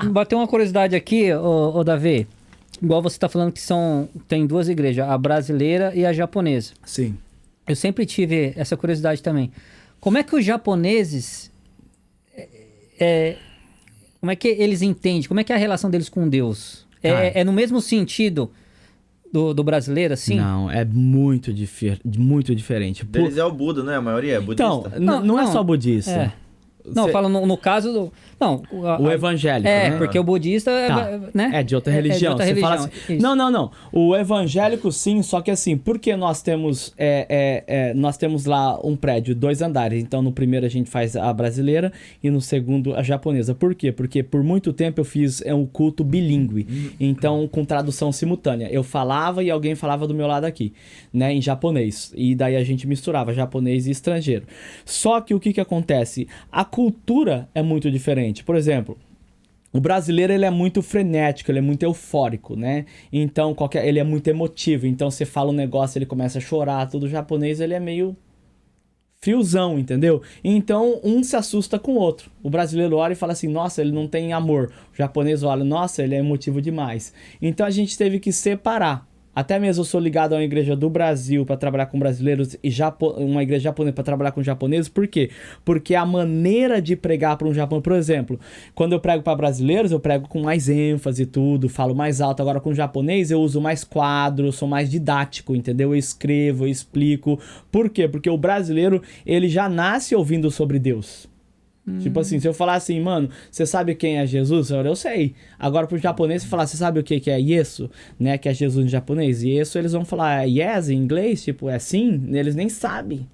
bateu uma curiosidade aqui, ô Davi. Igual você tá falando que tem duas igrejas, a brasileira e a japonesa. Sim. Eu sempre tive essa curiosidade também. Como é que os japoneses... como é que eles entendem? Como é que é a relação deles com Deus? É no mesmo sentido do brasileiro, assim? Não, é muito diferente. Deles é o Buda, né? A maioria é budista. Então, não é só budista. É. Não, eu falo no caso do... Não, o evangélico, né? porque o budista né? É de outra religião. É de outra religião. Fala assim, não. O evangélico, sim, só que assim, porque nós temos lá um prédio, 2 andares. Então, no primeiro a gente faz a brasileira e no segundo a japonesa. Por quê? Porque por muito tempo eu fiz um culto bilíngue. Então, com tradução simultânea. Eu falava e alguém falava do meu lado aqui, né? Em japonês. E daí a gente misturava japonês e estrangeiro. Só que o que acontece? A cultura é muito diferente. Por exemplo, o brasileiro ele é muito frenético, ele é muito eufórico, né? Então, ele é muito emotivo. Então, você fala um negócio, ele começa a chorar. Tudo japonês, ele é meio friozão, entendeu? Então, um se assusta com o outro. O brasileiro olha e fala assim, nossa, ele não tem amor. O japonês olha, nossa, ele é emotivo demais. Então, a gente teve que separar. Até mesmo eu sou ligado a uma igreja do Brasil para trabalhar com brasileiros e uma igreja japonesa para trabalhar com japoneses. Por quê? Porque a maneira de pregar para um japonês, por exemplo, quando eu prego para brasileiros, eu prego com mais ênfase e tudo, falo mais alto. Agora com japonês eu uso mais quadros, sou mais didático, entendeu? Eu escrevo, eu explico. Por quê? Porque o brasileiro, ele já nasce ouvindo sobre Deus. Tipo assim, se eu falar assim, mano, você sabe quem é Jesus? Eu sei. Agora pro japonês, se falar, você sabe o que é Yesu? Né? Que é Jesus em japonês. Yesu, eles vão falar yes em inglês, tipo, é sim? Eles nem sabem.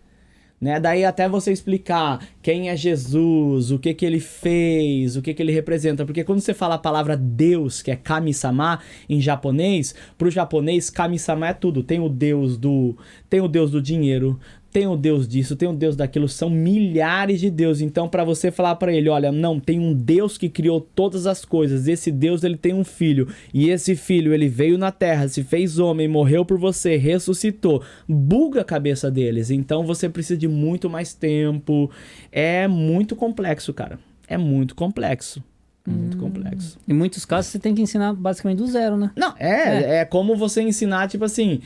Né? Daí até você explicar quem é Jesus, o que ele fez, o que ele representa. Porque quando você fala a palavra Deus, que é Kami-sama em japonês, pro japonês, Kami-sama é tudo. Tem o Deus do dinheiro, tem o Deus disso, tem o Deus daquilo, são milhares de deuses. Então, para você falar para ele, olha, não, tem um Deus que criou todas as coisas. Esse Deus, ele tem um filho. E esse filho, ele veio na terra, se fez homem, morreu por você, ressuscitou. Buga a cabeça deles. Então, você precisa de muito mais tempo. É muito complexo, cara. É muito complexo. Muito complexo. Em muitos casos, você tem que ensinar basicamente do zero, né? Não, é como você ensinar, tipo assim,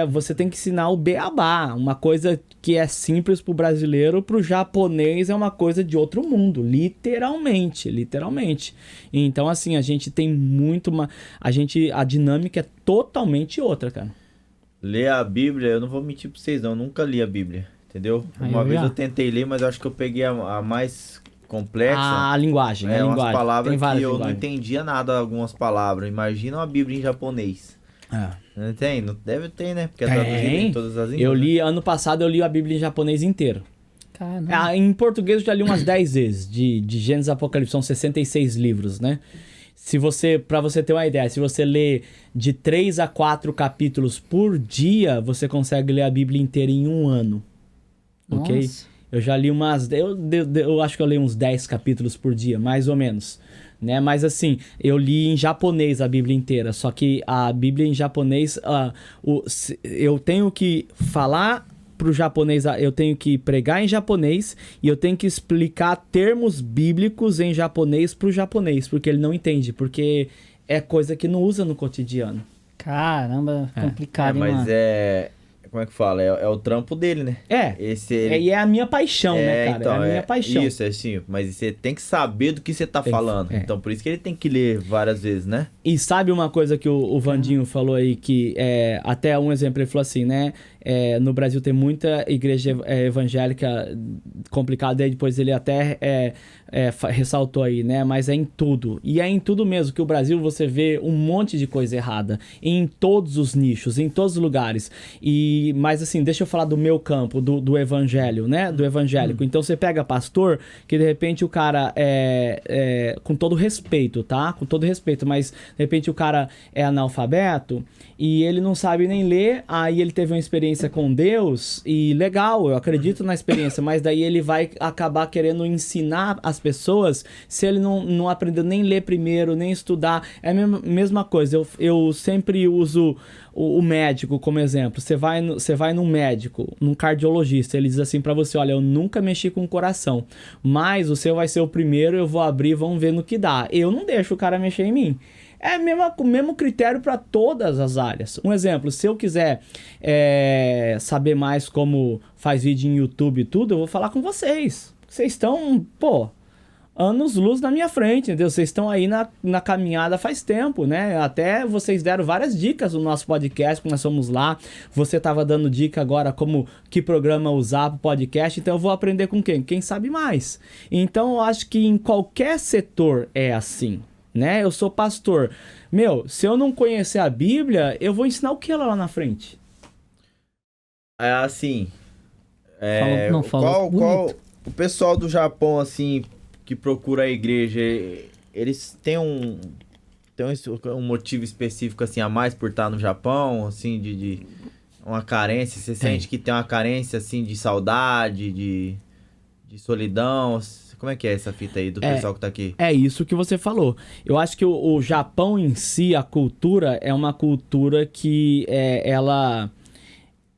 você tem que ensinar o beabá, uma coisa que é simples pro brasileiro, pro japonês é uma coisa de outro mundo, literalmente. Então, assim, a gente tem a dinâmica é totalmente outra, cara. Ler a Bíblia, eu não vou mentir pra vocês não, eu nunca li a Bíblia, entendeu? Uma vez eu tentei ler, mas eu acho que eu peguei a mais complexa. A linguagem. Umas palavras que eu não entendia nada, algumas palavras. Imagina uma Bíblia em japonês. Não tem? Não deve ter, né? Porque é traduzido em todas as línguas. Ano passado eu li a Bíblia em japonês inteiro. Caramba. Em português eu já li umas 10 vezes, de Gênesis a Apocalipse, são 66 livros, né? Pra você ter uma ideia, se você ler de 3 a 4 capítulos por dia, você consegue ler a Bíblia inteira em um ano. Nossa. Ok? Eu já li eu acho que eu leio uns 10 capítulos por dia, mais ou menos, né? Mas assim, eu li em japonês a Bíblia inteira, só que a Bíblia em japonês, eu tenho que falar pro japonês, eu tenho que pregar em japonês e eu tenho que explicar termos bíblicos em japonês pro japonês, porque ele não entende, porque é coisa que não usa no cotidiano. Caramba, complicado, hein, mas mano? Como é que fala? É o trampo dele, né? E é a minha paixão, né, cara? Então, é a minha paixão. Isso, assim, mas você tem que saber do que você tá falando. Então, por isso que ele tem que ler várias vezes, né? E sabe uma coisa que o Vandinho falou aí, que até um exemplo, ele falou assim, né? No Brasil tem muita igreja evangélica complicada, e depois ele até ressaltou aí, né? Mas é em tudo. E é em tudo mesmo, que o Brasil você vê um monte de coisa errada. Em todos os nichos, em todos os lugares. Mas assim, deixa eu falar do meu campo, do evangelho, né? Do evangélico. Então você pega pastor, que de repente o cara com todo respeito, tá? Com todo respeito, mas de repente o cara é analfabeto e ele não sabe nem ler, aí ele teve uma experiência com Deus e legal, eu acredito na experiência, mas daí ele vai acabar querendo ensinar as as pessoas se ele não aprendeu nem ler primeiro, nem estudar. É a mesma coisa. Eu sempre uso o médico como exemplo. Você vai num médico, num cardiologista, ele diz assim pra você, olha, eu nunca mexi com o coração, mas o seu vai ser o primeiro, eu vou abrir, vamos ver no que dá. Eu não deixo o cara mexer em mim. É o mesmo critério para todas as áreas. Um exemplo, se eu quiser saber mais como faz vídeo em YouTube e tudo, eu vou falar com vocês. Vocês estão, anos-luz na minha frente, entendeu? Vocês estão aí na caminhada faz tempo, né? Até vocês deram várias dicas no nosso podcast, quando nós fomos lá. Você estava dando dica agora que programa usar para o podcast, então eu vou aprender com quem? Quem sabe mais. Então eu acho que em qualquer setor é assim. Né? Eu sou pastor. Se eu não conhecer a Bíblia, eu vou ensinar o que lá na frente? É assim. Qual o pessoal do Japão, assim, que procura a igreja, eles têm um motivo específico, assim, a mais por estar no Japão, assim, de uma carência? Você sente que tem uma carência, assim, de saudade, de solidão? Como é que é essa fita aí do pessoal que tá aqui? É isso que você falou. Eu acho que o Japão em si, a cultura, é uma cultura que ela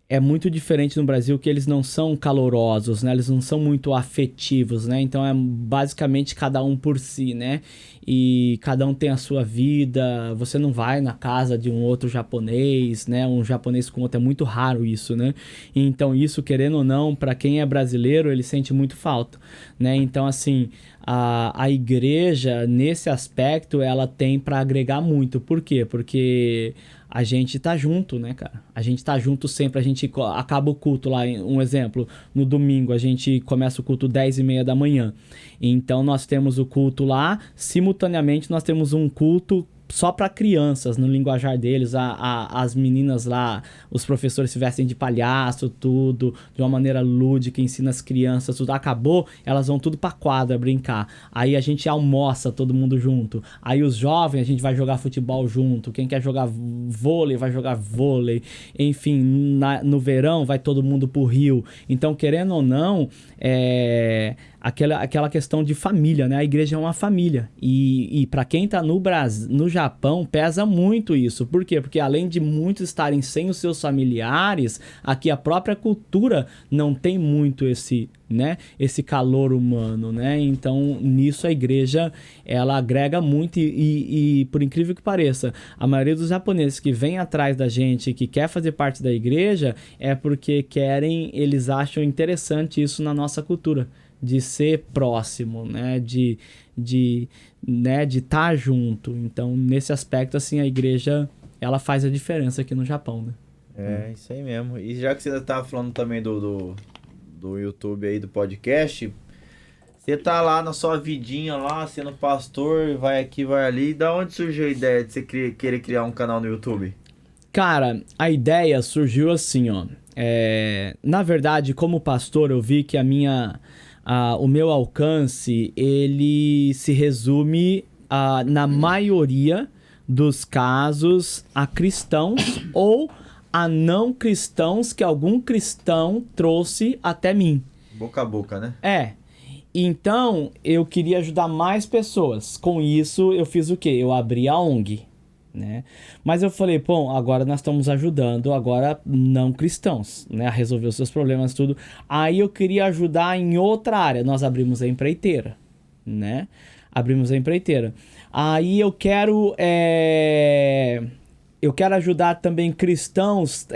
é muito diferente no Brasil, que eles não são calorosos, né? Eles não são muito afetivos, né? Então é basicamente cada um por si, né? E cada um tem a sua vida. Você não vai na casa de um outro japonês, né? Um japonês com outro, é muito raro isso, né? Então isso, querendo ou não, para quem é brasileiro, ele sente muito falta, né? Então assim, a igreja, nesse aspecto, ela tem para agregar muito. Por quê? Porque a gente tá junto, né, cara? A gente tá junto sempre, a gente acaba o culto lá, um exemplo, no domingo a gente começa o culto 10h30 da manhã. Então nós temos o culto lá, simultaneamente nós temos um culto só para crianças, no linguajar deles, as meninas lá, os professores se vestem de palhaço, tudo, de uma maneira lúdica, ensina as crianças, tudo. Acabou, elas vão tudo pra quadra brincar. Aí a gente almoça todo mundo junto. Aí os jovens, a gente vai jogar futebol junto. Quem quer jogar vôlei, vai jogar vôlei. Enfim, no verão, vai todo mundo pro rio. Então, querendo ou não, aquela questão de família, né? A igreja é uma família. E para quem tá no Japão, pesa muito isso. Por quê? Porque além de muitos estarem sem os seus familiares, aqui a própria cultura não tem muito esse calor humano, né? Então, nisso a igreja, ela agrega muito e por incrível que pareça, a maioria dos japoneses que vem atrás da gente, que quer fazer parte da igreja, é porque eles acham interessante isso na nossa cultura, de ser próximo, né? De estar junto. Então, nesse aspecto, assim, a igreja, ela faz a diferença aqui no Japão, né? É, isso aí mesmo. E já que você estava falando também do YouTube aí, do podcast, você tá lá na sua vidinha lá, sendo pastor, vai aqui, vai ali. Da onde surgiu a ideia de você querer criar um canal no YouTube? Cara, a ideia surgiu assim, ó. Na verdade, como pastor, eu vi que o meu alcance, ele se resume na maioria dos casos a cristãos ou a não cristãos que algum cristão trouxe até mim. Boca a boca, né? Então, eu queria ajudar mais pessoas. Com isso, eu fiz o quê? Eu abri a ONG, né? Mas eu falei, agora nós estamos ajudando agora não cristãos, né? A resolver os seus problemas, tudo. Aí eu queria ajudar em outra área. Nós abrimos a empreiteira, né? Abrimos a empreiteira. Aí eu quero ajudar também cristãos,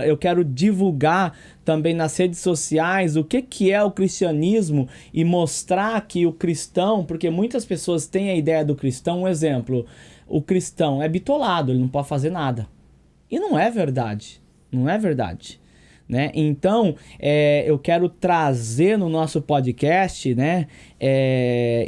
eu quero divulgar também nas redes sociais o que é o cristianismo e mostrar que o cristão, porque muitas pessoas têm a ideia do cristão, um exemplo, o cristão é bitolado, ele não pode fazer nada. E não é verdade, né? Então, eu quero trazer no nosso podcast, né,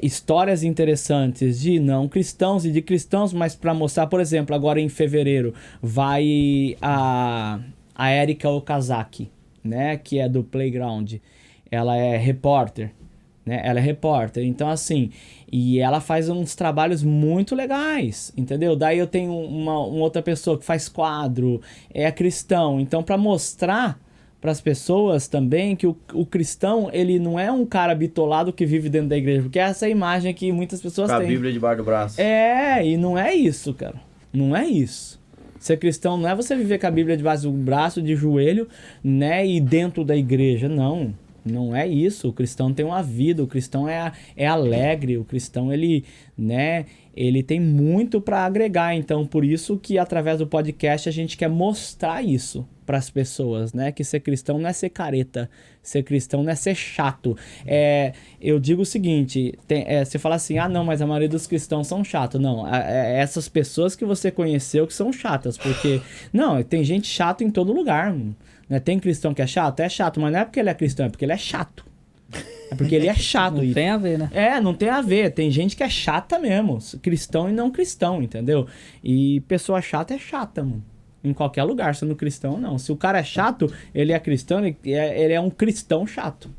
histórias interessantes de não cristãos e de cristãos, mas para mostrar, por exemplo, agora em fevereiro vai a Erika Okazaki, né, que é do Playground. Ela é repórter, né? Ela é repórter, então assim, e ela faz uns trabalhos muito legais, entendeu? Daí eu tenho uma outra pessoa que faz quadro, é cristão, então para mostrar pras pessoas também que o cristão, ele não é um cara bitolado que vive dentro da igreja, porque essa é a imagem que muitas pessoas Com a têm. Bíblia debaixo do braço. E não é isso, cara. Não é isso. Ser cristão não é você viver com a Bíblia debaixo do braço, de joelho, né, e dentro da igreja, não. Não é isso. O cristão tem uma vida, o cristão é alegre, o cristão, ele, né, ele tem muito para agregar. Então, por isso que através do podcast a gente quer mostrar isso para as pessoas, né, que ser cristão não é ser careta, ser cristão não é ser chato. Eu digo o seguinte, você fala assim, não, mas a maioria dos cristãos são chatos. Não, essas pessoas que você conheceu que são chatas, porque, não, tem gente chata em todo lugar, né? Tem cristão que é chato? É chato, mas não é porque ele é cristão, é porque ele é chato. É porque ele é chato. Não tem a ver, né? Não tem a ver. Tem gente que é chata mesmo. Cristão e não cristão, entendeu? E pessoa chata é chata, mano. Em qualquer lugar, sendo cristão ou não. Se o cara é chato, ele é cristão, ele é um cristão chato.